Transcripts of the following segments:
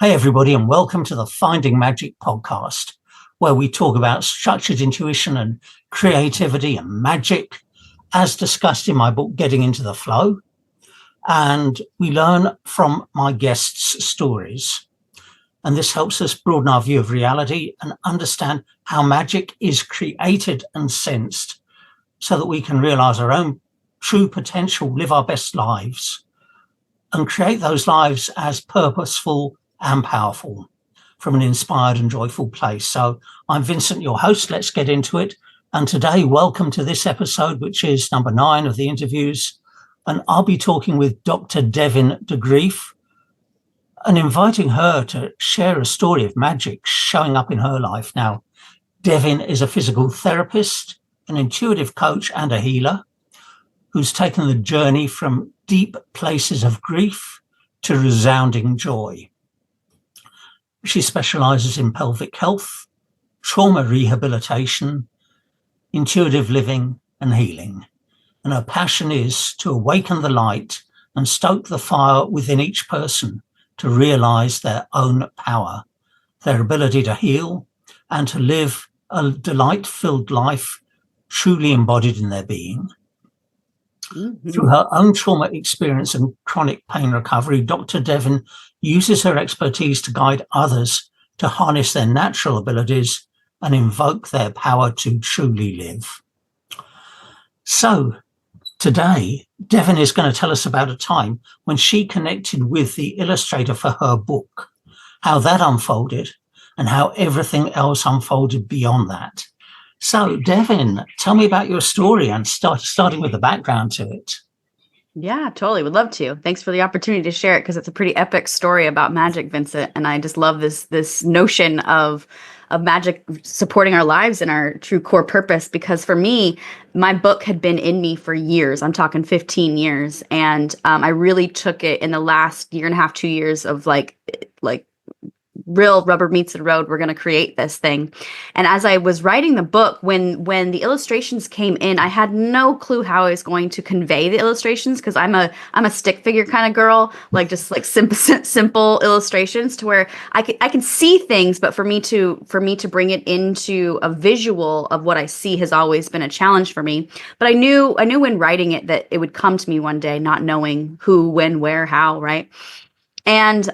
Hey, everybody, and welcome to the Finding Magic podcast, where we talk about structured intuition and creativity and magic, as discussed in my book, Getting into the Flow. And we learn from my guests' stories. And this helps us broaden our view of reality and understand how magic is created and sensed so that we can realize our own true potential, live our best lives, and create those lives as purposeful and powerful from an inspired and joyful place. So I'm Vincent, your host. Let's get into it. And today, welcome to this episode, which is number 9 of the interviews. And I'll be talking with Dr. Devin DeGreif and inviting her to share a story of magic showing up in her life. Now, Devin is a physical therapist, an intuitive coach, and a healer who's taken the journey from deep places of grief to resounding joy. She specializes in pelvic health, trauma rehabilitation, intuitive living, and healing. And her passion is to awaken the light and stoke the fire within each person to realize their own power, their ability to heal, and to live a delight-filled life truly embodied in their being. Through her own trauma experience and chronic pain recovery, Dr. Devin uses her expertise to guide others to harness their natural abilities and invoke their power to truly live. So today, Devin is going to tell us about a time when she connected with the illustrator for her book, how that unfolded, and how everything else unfolded beyond that. So, Devin, tell me about your story and starting with the background to it. Yeah, totally. Would love to. Thanks for the opportunity to share it because it's a pretty epic story about magic, Vincent. And I just love this notion of magic supporting our lives and our true core purpose. Because for me, my book had been in me for years. I'm talking 15 years. And I really took it in the last year and a half, 2 years of like real rubber meets the road. We're going to create this thing. And as I was writing the book, when the illustrations came in, I had no clue how I was going to convey the illustrations because I'm a stick figure kind of girl, like just like simple illustrations to where I can see things, but for me to bring it into a visual of what I see has always been a challenge for me. But I knew when writing it that it would come to me one day, not knowing who, when, where, how, right? And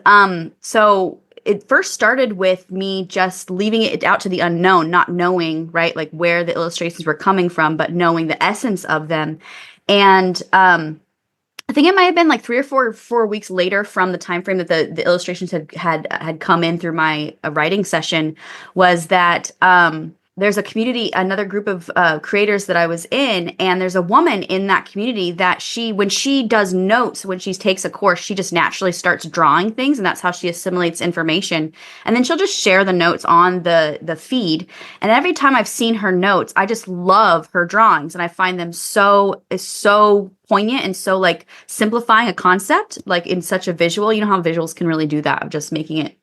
so it first started with me just leaving it out to the unknown, not knowing, right, like where the illustrations were coming from, but knowing the essence of them. And I think it might have been like 3 or 4 weeks later from the time frame that the illustrations had come in through my writing session, was that there's a community, another group of creators that I was in, and there's a woman in that community that when she does notes, when she takes a course, she just naturally starts drawing things, and that's how she assimilates information. And then she'll just share the notes on the feed. And every time I've seen her notes, I just love her drawings, and I find them so poignant and so like simplifying a concept, like in such a visual. You know how visuals can really do that of just making it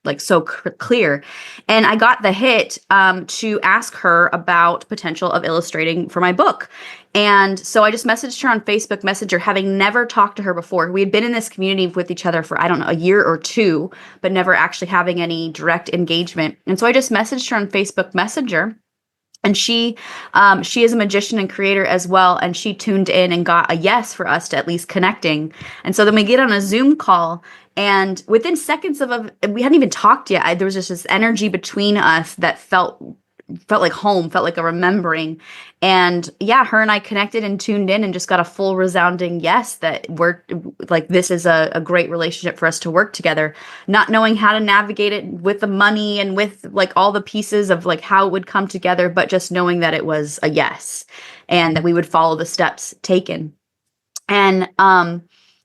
like so clear. And I got the hit to ask her about potential of illustrating for my book. And so I just messaged her on Facebook Messenger, having never talked to her before. We had been in this community with each other for, I don't know, a year or two, but never actually having any direct engagement. And so I just messaged her on Facebook Messenger. And she is a magician and creator as well. And she tuned in and got a yes for us to at least connecting. And so then we get on a Zoom call, and within seconds we hadn't even talked yet. There was just this energy between us that felt like home, felt like a remembering. And yeah, her and I connected and tuned in and just got a full resounding yes that we're like, this is a great relationship for us to work together, not knowing how to navigate it with the money and with like all the pieces of like how it would come together, but just knowing that it was a yes and that we would follow the steps taken. And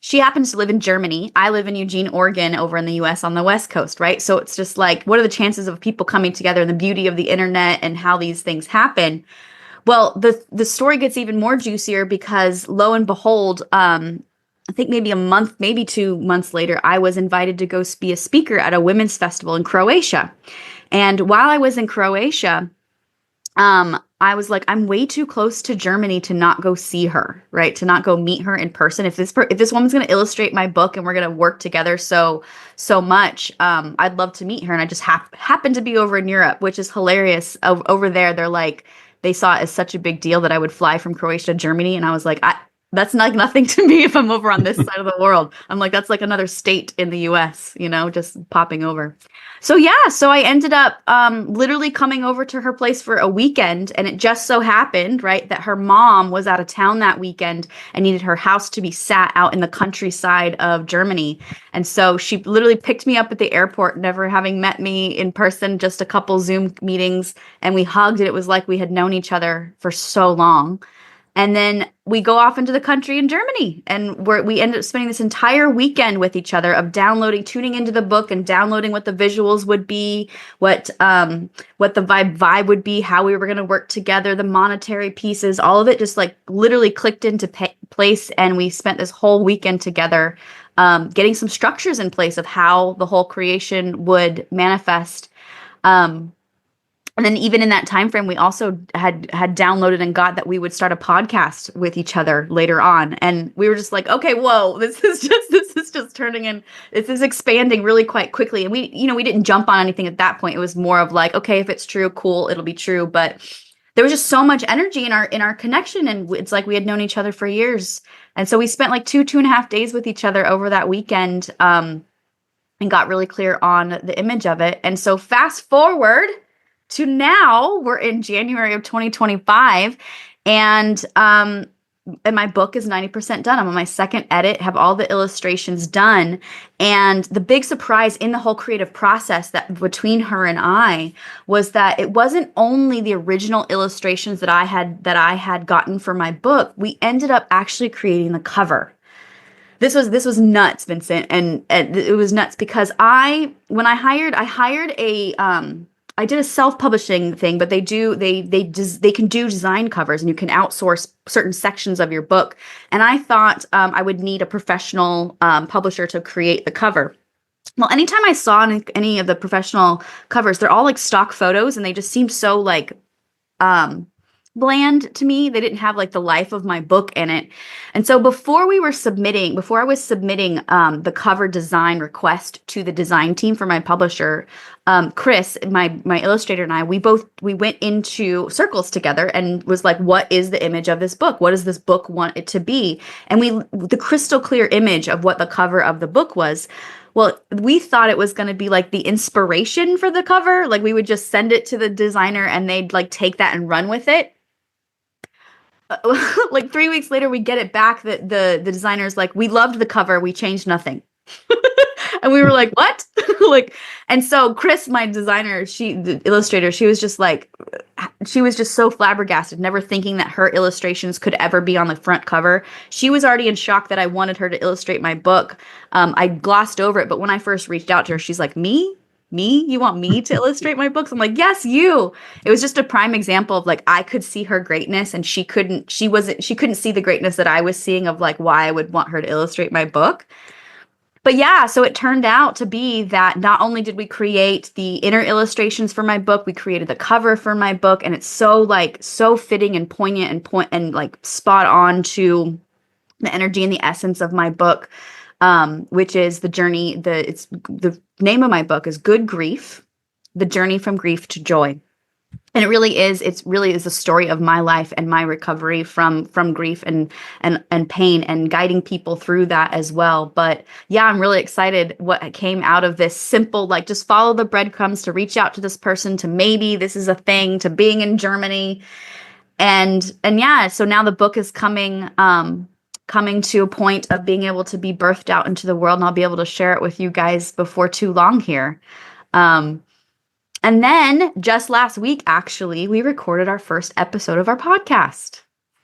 she happens to live in Germany. I live in Eugene, Oregon, over in the US on the West Coast, right? So it's just like, what are the chances of people coming together and the beauty of the internet and how these things happen? Well, the story gets even more juicier because lo and behold, I think maybe a month, maybe 2 months later, I was invited to go be a speaker at a women's festival in Croatia. And while I was in Croatia, I was like, I'm way too close to Germany to not go see her, right? To not go meet her in person. If this woman's going to illustrate my book and we're going to work together so much, I'd love to meet her. And I just happened to be over in Europe, which is hilarious. Over there, they're like, they saw it as such a big deal that I would fly from Croatia to Germany, and I was like, that's like nothing to me if I'm over on this side of the world. I'm like, that's like another state in the US, just popping over. So yeah, so I ended up literally coming over to her place for a weekend, and it just so happened, right, that her mom was out of town that weekend and needed her house to be sat out in the countryside of Germany. And so she literally picked me up at the airport, never having met me in person, just a couple Zoom meetings, and we hugged, and it was like we had known each other for so long. And then we go off into the country in Germany, and we ended up spending this entire weekend with each other of tuning into the book and downloading what the visuals would be, what the vibe would be, how we were going to work together, the monetary pieces, all of it just like literally clicked into place. And we spent this whole weekend together, getting some structures in place of how the whole creation would manifest. And then even in that time frame, we also had downloaded and got that we would start a podcast with each other later on. And we were just like, okay, whoa, this is just turning in, this is expanding really quite quickly. And we didn't jump on anything at that point. It was more of like, okay, if it's true, cool, it'll be true. But there was just so much energy in our connection. And it's like we had known each other for years. And so we spent like 2.5 days with each other over that weekend, and got really clear on the image of it. And so fast forward to now, we're in January of 2025, and my book is 90% done. I'm on my second edit, have all the illustrations done. And the big surprise in the whole creative process that between her and I was that it wasn't only the original illustrations that I had gotten for my book. We ended up actually creating the cover. This was nuts, Vincent, and it was nuts because I did a self-publishing thing, but they can do design covers, and you can outsource certain sections of your book. And I thought I would need a professional publisher to create the cover. Well, anytime I saw any of the professional covers, they're all like stock photos, and they just seemed so like bland to me. They didn't have like the life of my book in it. And so before I was submitting the cover design request to the design team for my publisher, Chris, my illustrator, and I, we went into circles together and was like, what is the image of this book? What does this book want it to be? And the crystal clear image of what the cover of the book was. Well, we thought it was going to be like the inspiration for the cover. Like we would just send it to the designer and they'd like take that and run with it. Like 3 weeks later, we get it back that the designer's like, we loved the cover, we changed nothing. And we were like, what? And so Chris, my designer, the illustrator, she was just so flabbergasted, never thinking that her illustrations could ever be on the front cover. She was already in shock that I wanted her to illustrate my book. I glossed over it, but when I first reached out to her, she's like, me? You want me to illustrate my books? I'm like, yes, you. It was just a prime example of like, I could see her greatness and she couldn't see the greatness that I was seeing of like why I would want her to illustrate my book. But yeah, so it turned out to be that not only did we create the inner illustrations for my book, we created the cover for my book, and it's so fitting and poignant and like spot on to the energy and the essence of my book, which is the journey. The name of my book is Good Grief: The Journey from Grief to Joy. And it really is a story of my life and my recovery from grief and pain, and guiding people through that as well. But yeah, I'm really excited what came out of this simple, like just follow the breadcrumbs to reach out to this person, to maybe this is a thing, to being in Germany. And yeah, so now the book is coming to a point of being able to be birthed out into the world, and I'll be able to share it with you guys before too long here. And then just last week, actually, we recorded our first episode of our podcast.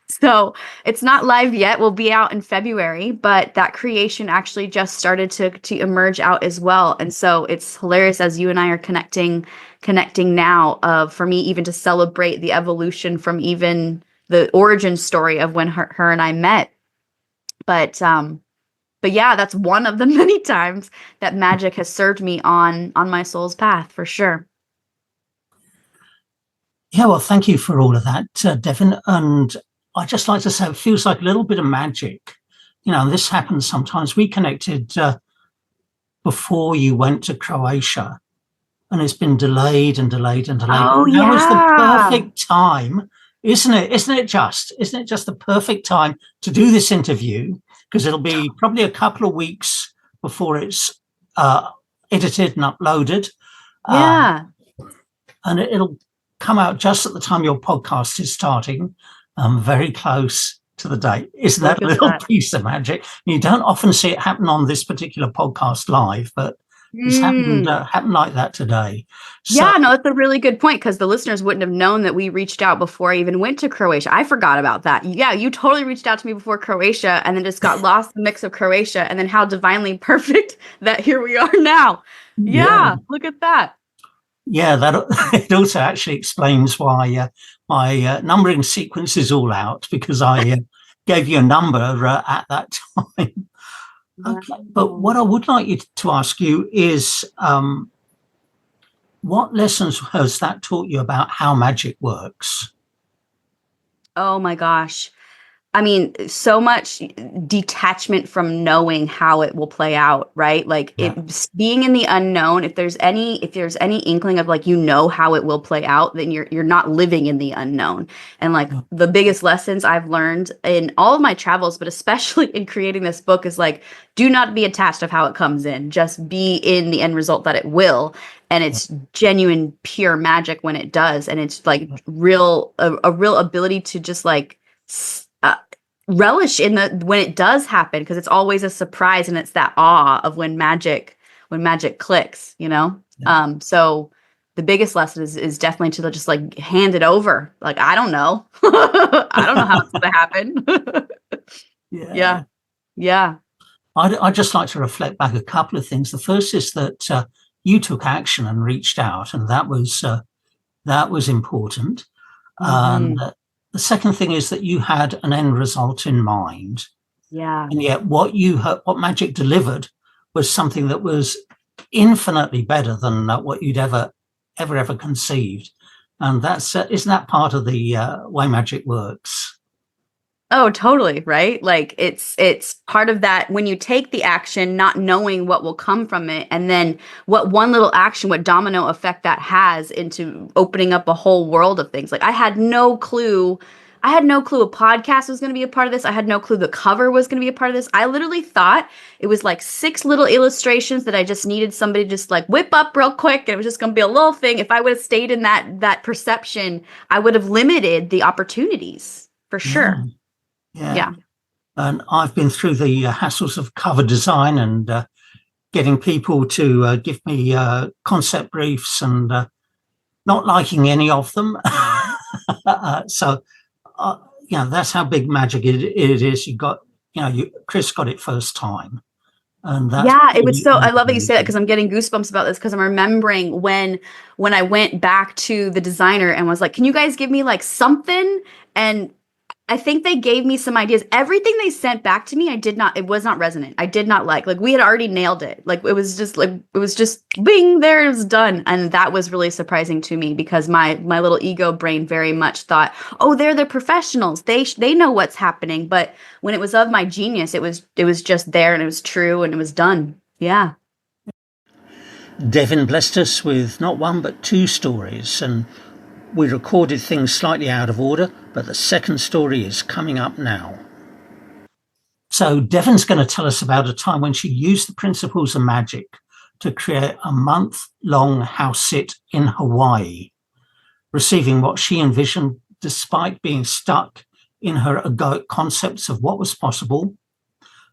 So it's not live yet. We'll be out in February, but that creation actually just started to emerge out as well. And so it's hilarious as you and I are connecting now, for me even to celebrate the evolution from even the origin story of when her and I met. But yeah, that's one of the many times that magic has served me on my soul's path, for sure. Yeah, well, thank you for all of that, Devin. And I just like to say, it feels like a little bit of magic. This happens sometimes. We connected before you went to Croatia, and it's been delayed and delayed and delayed. But Oh now is the yeah. perfect time, isn't it? Isn't it just the perfect time to do this interview? Because it'll be probably a couple of weeks before it's uh, edited and uploaded. Um, Yeah. and it'll come out just at the time your podcast is starting, very close to the date. Isn't that Look a at little that. piece of magic? You don't often see it happen on this particular podcast live, but it's Mm. happened like that today. So Yeah, no, that's a really good point because the listeners wouldn't have known that we reached out before I even went to Croatia. I forgot about that. Yeah, you totally reached out to me before Croatia and then just got lost in the mix of Croatia and then how divinely perfect that here we are now. yeah, Yeah, look at that. yeah, that it also actually explains why my numbering sequence is all out because I gave you a number at that time. Okay, but Wow. what I would like you to ask you is, what lessons has that taught you about how magic works? Oh my gosh. I mean, so much detachment from knowing how it will play out, right? Like Yeah, being in the unknown, if there's any inkling of like how it will play out, then you're not living in the unknown. And like yeah, the biggest lessons I've learned in all of my travels, but especially in creating this book is like do not be attached of how it comes in. Just be in the end result that it will. And yeah, it's genuine pure magic when it does. And it's like a real ability to just like relish in the when it does happen because it's always a surprise and it's that awe of when magic clicks, yeah, so the biggest lesson is definitely to just like hand it over. Like I don't know. I don't know how it's gonna happen. Yeah. yeah. Yeah. I'd just like to reflect back a couple of things. The first is that you took action and reached out, and that was important. And Hmm. the second thing is that you had an end result in mind, Yeah. and yet what magic delivered was something that was infinitely better than what you'd ever conceived. And that's isn't that part of the way magic works? Oh, totally, right? Like it's part of that when you take the action not knowing what will come from it and then what one little action what domino effect that has into opening up a whole world of things. Like I had no clue. I had no clue a podcast was going to be a part of this. I had no clue the cover was going to be a part of this. I literally thought it was like six little illustrations that I just needed somebody to just like whip up real quick and it was just going to be a little thing. If I would have stayed in that perception, I would have limited the opportunities for Yeah, sure. yeah. Yeah. And I've been through the hassles of cover design and getting people to give me concept briefs and not liking any of them. So, uh, that's how big magic it is. Chris got it first time, and that's Yeah, it was pretty so I love that you say that amazing. because I'm getting goosebumps about this because I'm remembering when I went back to the designer and was like, "Can you guys give me like something?" And I think they gave me some ideas. Everything they sent back to me, it was not resonant. I did not like. Like we had already nailed it. Like it was just bing, there it was done. And that was really surprising to me because my little ego brain very much thought, "Oh, they're the professionals. They know what's happening." But when it was of my genius, it was just there and it was true and it was done. Yeah. Devin blessed us with not one but two stories, and we recorded things slightly out of order, but the second story is coming up now. So Devon's going to tell us about a time when she used the principles of magic to create a month-long house sit in Hawaii, receiving what she envisioned despite being stuck in her egoic concepts of what was possible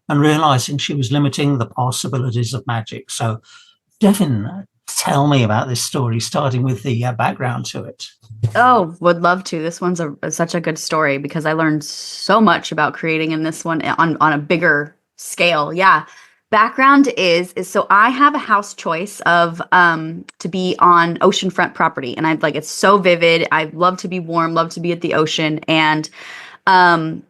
and realizing she was limiting the possibilities of magic. So, Devin, tell me about this story, starting with the background to it. Oh, would love to. This one's such a good story because I learned so much about creating in this one on a bigger scale. Yeah. Background is so I have a house choice of to be on oceanfront property and I'd like it's so vivid. I love to be warm, love to be at the ocean and um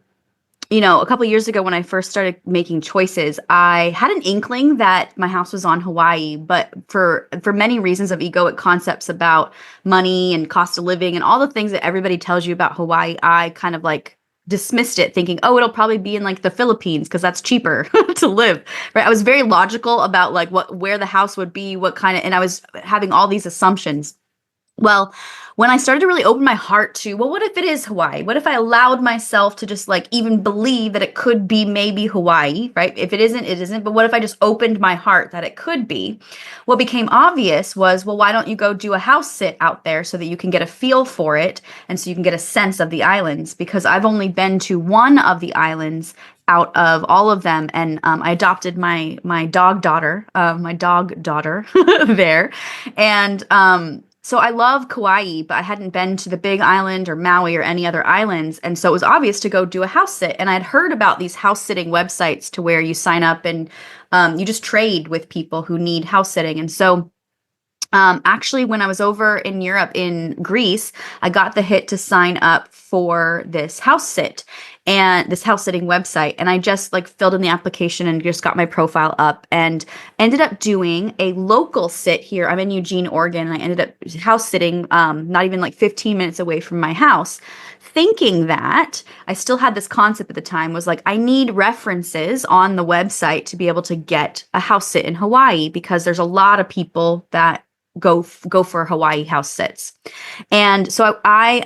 a couple years ago when I first started making choices, I had an inkling that my house was on Hawaii, but for many reasons of egoic concepts about money and cost of living and all the things that everybody tells you about Hawaii, I kind of like dismissed it thinking, oh, it'll probably be in like the Philippines because that's cheaper to live, right? I was very logical about like where the house would be, and I was having all these assumptions. Well, when I started to really open my heart to, well, what if it is Hawaii? What if I allowed myself to just like even believe that it could be maybe Hawaii, right? If it isn't, it isn't. But what if I just opened my heart that it could be? What became obvious was, well, why don't you go do a house sit out there so that you can get a feel for it and so you can get a sense of the islands? Because I've only been to one of the islands out of all of them, and I adopted my dog daughter there, and so I love Kauai, but I hadn't been to the Big Island or Maui or any other islands. And so it was obvious to go do a house sit. And I'd heard about these house sitting websites to where you sign up and you just trade with people who need house sitting. And so actually, when I was over in Europe, in Greece, I got the hit to sign up for this house sit and this house sitting website. And I just like filled in the application and just got my profile up and ended up doing a local sit here. I'm in Eugene, Oregon, and I ended up house sitting not even like 15 minutes away from my house, thinking that I still had this concept at the time was like, I need references on the website to be able to get a house sit in Hawaii because there's a lot of people that go for Hawaii house sits. And so I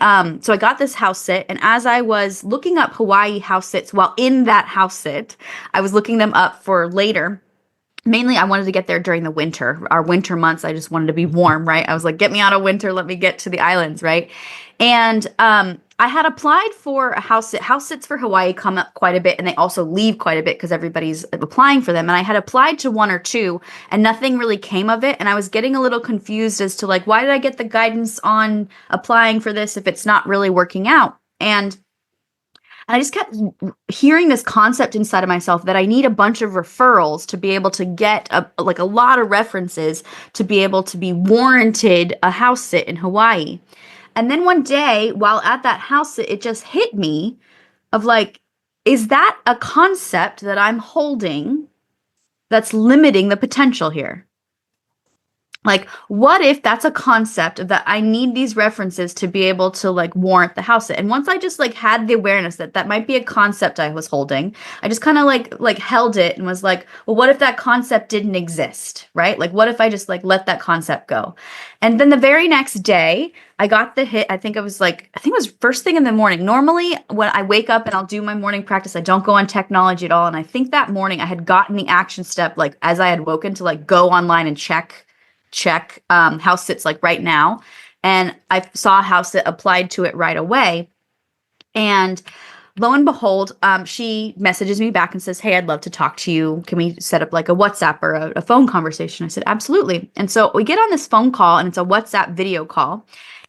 got this house sit, and as I was looking up Hawaii house sits while in that house sit, I was looking them up for later. Mainly, I wanted to get there during the winter, our winter months. I just wanted to be warm, right? I was like, get me out of winter, let me get to the islands, right? And I had applied for a house sit. House sits for Hawaii come up quite a bit, and they also leave quite a bit because everybody's applying for them. And I had applied to one or two, and nothing really came of it. And I was getting a little confused as to like, why did I get the guidance on applying for this if it's not really working out? And I just kept hearing this concept inside of myself that I need a bunch of referrals to be able to get a lot of references to be able to be warranted a house sit in Hawaii. And then one day, while at that house, it just hit me of like, is that a concept that I'm holding that's limiting the potential here? Like, what if that's a concept of that I need these references to be able to like warrant the house sit? And once I just like had the awareness that that might be a concept I was holding, I just kind of like held it and was like, well, what if that concept didn't exist, right? Like, what if I just like let that concept go? And then the very next day, I got the hit. I think it was first thing in the morning. Normally, when I wake up and I'll do my morning practice, I don't go on technology at all. And I think that morning I had gotten the action step, like as I had woken to like go online and check house sits like right now. And I saw a house that applied to it right away. And lo and behold, she messages me back and says, hey, I'd love to talk to you. Can we set up like a WhatsApp or a phone conversation? I said, absolutely. And so we get on this phone call, and it's a WhatsApp video call.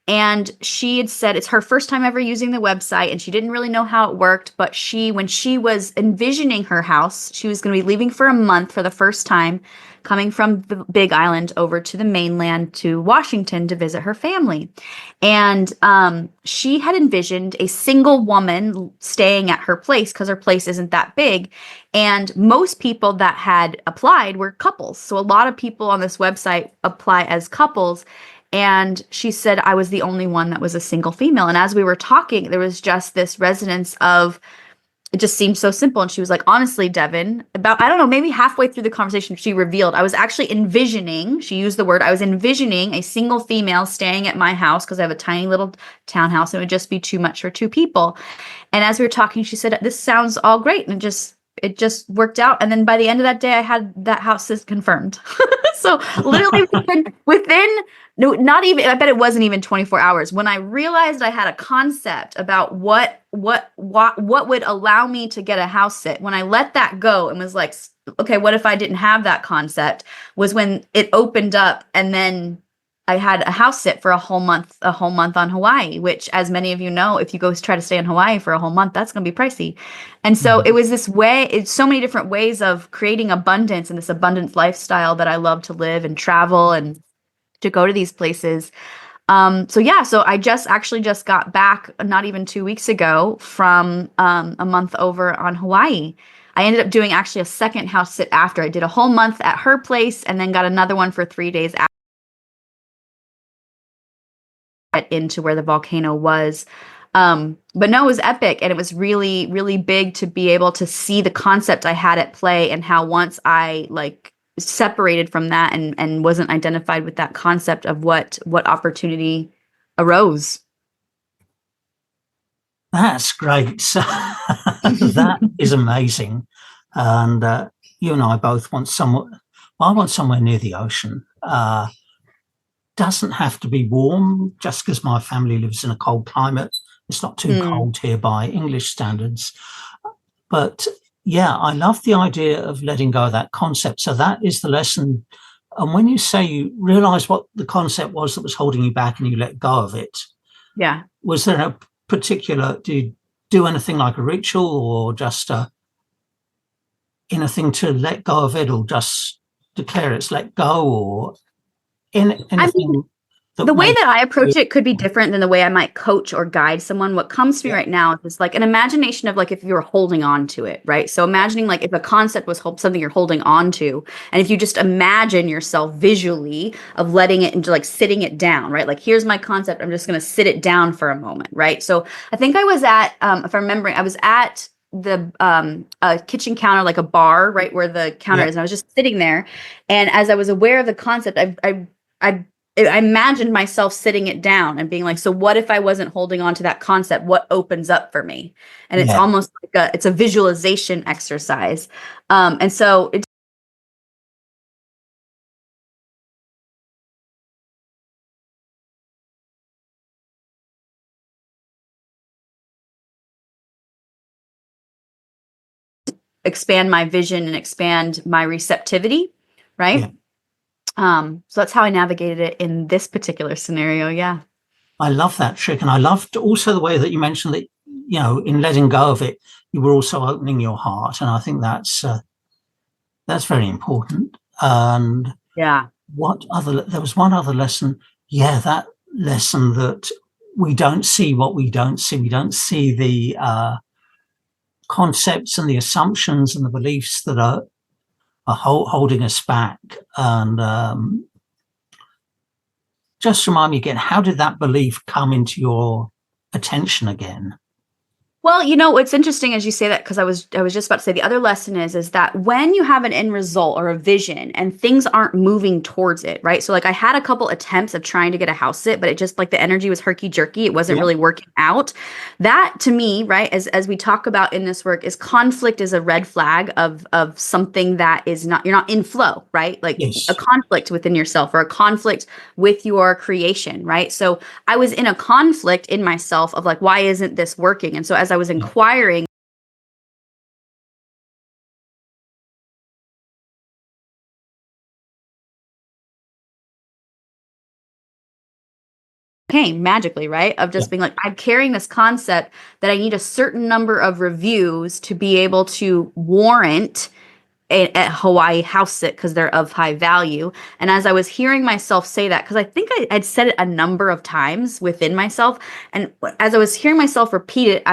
And she had said it's her first time ever using the website, and she didn't really know how it worked. But when she was envisioning her house, she was going to be leaving for a month for the first time, coming from the Big Island over to the mainland to Washington to visit her family. And she had envisioned a single woman staying at her place because her place isn't that big. And most people that had applied were couples. So a lot of people on this website apply as couples. And she said I was the only one that was a single female. And as we were talking, there was just this resonance of, it just seemed so simple. And she was like, honestly, Devin, about, I don't know, maybe halfway through the conversation, she revealed I was actually envisioning, she used the word, I was envisioning a single female staying at my house because I have a tiny little townhouse and it would just be too much for two people. And as we were talking, she said, this sounds all great. And it just worked out. And then by the end of that day, I had that house is confirmed. So literally within no, not even, I bet it wasn't even 24 hours. When I realized I had a concept about what would allow me to get a house sit, when I let that go and was like, okay, what if I didn't have that concept, was when it opened up. And then I had a house sit for a whole month on Hawaii, which, as many of you know, if you go try to stay in Hawaii for a whole month, that's going to be pricey. And so it was this way, it's so many different ways of creating abundance and this abundance lifestyle that I love to live and travel and to go to these places. So I just got back not even 2 weeks ago from a month over on Hawaii. I ended up doing actually a second house sit after. I did a whole month at her place and then got another one for 3 days into where the volcano was. But no, it was epic, and it was really, really big to be able to see the concept I had at play, and how once I like separated from that and wasn't identified with that concept of what opportunity arose. That's great. So that is amazing. And you and I both want somewhere. I want somewhere near the ocean. Doesn't have to be warm just because my family lives in a cold climate. It's not too cold here by English standards. But yeah, I love the idea of letting go of that concept. So that is the lesson. And when you say you realize what the concept was that was holding you back and you let go of it, Yeah. was there a particular, do you do anything like a ritual or just anything to let go of it, or just declare it's let go, or anything? The way that I approach it could be different than the way I might coach or guide someone. What comes to me right now is like an imagination of like if you were holding on to it, right? So imagining like if a concept was something you're holding on to, and if you just imagine yourself visually of letting it into like sitting it down, right? Like here's my concept, I'm just going to sit it down for a moment, right? So I think I was at, if I'm remembering, I was at the kitchen counter, like a bar, right where the counter is, and I was just sitting there, and as I was aware of the concept, I imagined myself sitting it down and being like, so what if I wasn't holding on to that concept? What opens up for me? And it's almost like it's a visualization exercise. And so it expand my vision and expand my receptivity, right? So that's how I navigated it in this particular scenario. Yeah. I love that trick. And I loved also the way that you mentioned that, you know, in letting go of it, you were also opening your heart. And I think that's very important. And Yeah. there was one other lesson. Yeah, that lesson that we don't see what we don't see. We don't see the concepts and the assumptions and the beliefs that are holding us back. And just remind me again, how did that belief come into your attention again? Well, what's interesting as you say that, because I was just about to say the other lesson is that when you have an end result or a vision and things aren't moving towards it, right? So like I had a couple attempts of trying to get a house sit, but it just like the energy was herky jerky. It wasn't really working out. That to me, right, as we talk about in this work, is conflict is a red flag of something that is not, you're not in flow, right? Like a conflict within yourself or a conflict with your creation, right? So I was in a conflict in myself of like, why isn't this working? And so as I was inquiring, came magically, right? Of just being like, I'm carrying this concept that I need a certain number of reviews to be able to warrant at Hawaii house sit because they're of high value. And as I was hearing myself say that, because I think I'd said it a number of times within myself, and as I was hearing myself repeat it,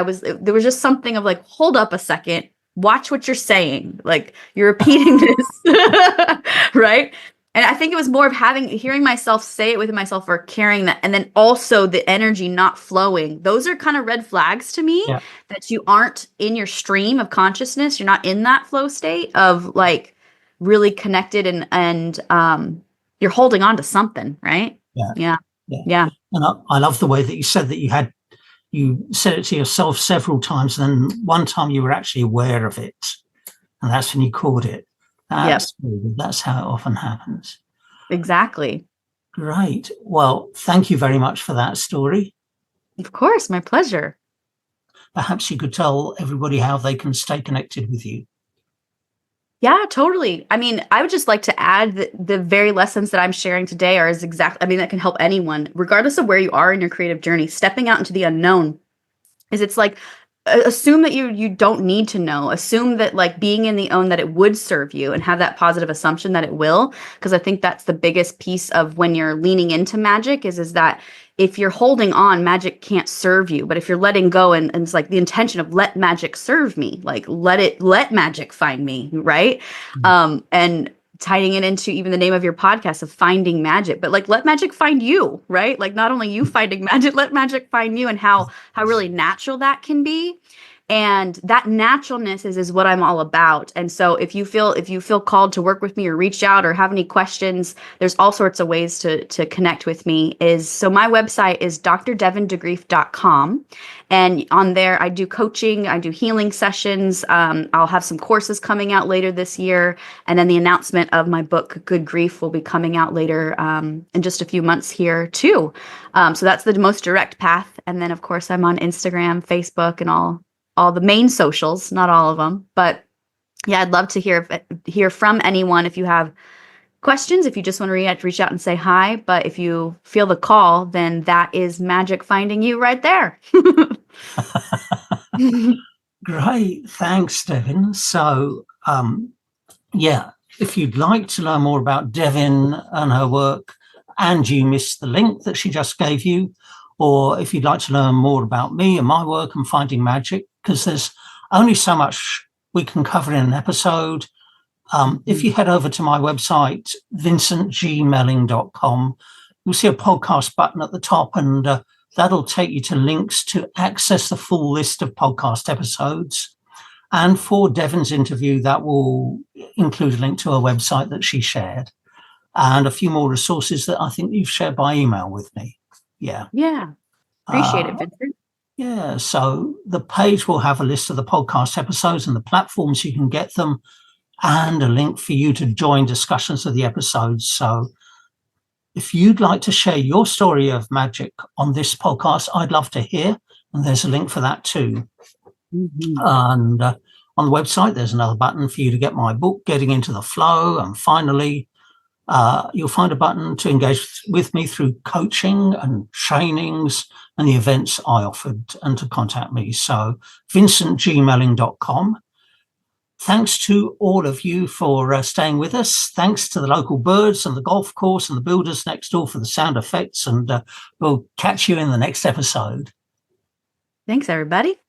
there was just something of like, hold up a second, watch what you're saying, like you're repeating this, right? And I think it was more of hearing myself say it within myself or carrying that, and then also the energy not flowing. Those are kind of red flags to me that you aren't in your stream of consciousness. You're not in that flow state of like really connected and you're holding on to something, right? Yeah. And I love the way that you said that you said it to yourself several times, and then one time you were actually aware of it, and that's when you caught it. That's how it often happens. Exactly. Great. Well, thank you very much for that story. Of course, my pleasure. Perhaps you could tell everybody how they can stay connected with you. Yeah, totally. I mean, I would just like to add that the very lessons that I'm sharing today are that can help anyone, regardless of where you are in your creative journey. Stepping out into the unknown it's like assume that you don't need to know. Assume that like being in the own that it would serve you, and have that positive assumption that it will, because I think that's the biggest piece of when you're leaning into magic is that if you're holding on, magic can't serve you. But if you're letting go, and it's like the intention of let magic serve me, like let magic find me, right? And tying it into even the name of your podcast of finding magic, but like let magic find you, right? Like not only you finding magic, let magic find you, and how really natural that can be. And that naturalness is what I'm all about. And so if you feel called to work with me or reach out or have any questions, there's all sorts of ways to connect with me. So my website is drdevindeGreif.com. And on there, I do coaching, I do healing sessions. I'll have some courses coming out later this year. And then the announcement of my book, Good Grief, will be coming out later in just a few months here too. So that's the most direct path. And then, of course, I'm on Instagram, Facebook, and all the main socials, not all of them. But yeah, I'd love to hear from anyone if you have questions, if you just want to reach out and say hi. But if you feel the call, then that is magic finding you right there. Great. Thanks, Devin. So, if you'd like to learn more about Devin and her work, and you missed the link that she just gave you, or if you'd like to learn more about me and my work and finding magic, because there's only so much we can cover in an episode. If you head over to my website, vincentgmelling.com, you'll see a podcast button at the top, and that'll take you to links to access the full list of podcast episodes. And for Devin's interview, that will include a link to her website that she shared, and a few more resources that I think you've shared by email with me. Yeah. Appreciate it, Vincent. Yeah, so the page will have a list of the podcast episodes and the platforms you can get them, and a link for you to join discussions of the episodes. So if you'd like to share your story of magic on this podcast, I'd love to hear, and there's a link for that too. And on the website, there's another button for you to get my book, Getting into the Flow. And finally, you'll find a button to engage with me through coaching and trainings and the events I offered, and to contact me. So vincentgmelling.com. Thanks to all of you for staying with us. Thanks to the local birds and the golf course and the builders next door for the sound effects. And we'll catch you in the next episode. Thanks, everybody.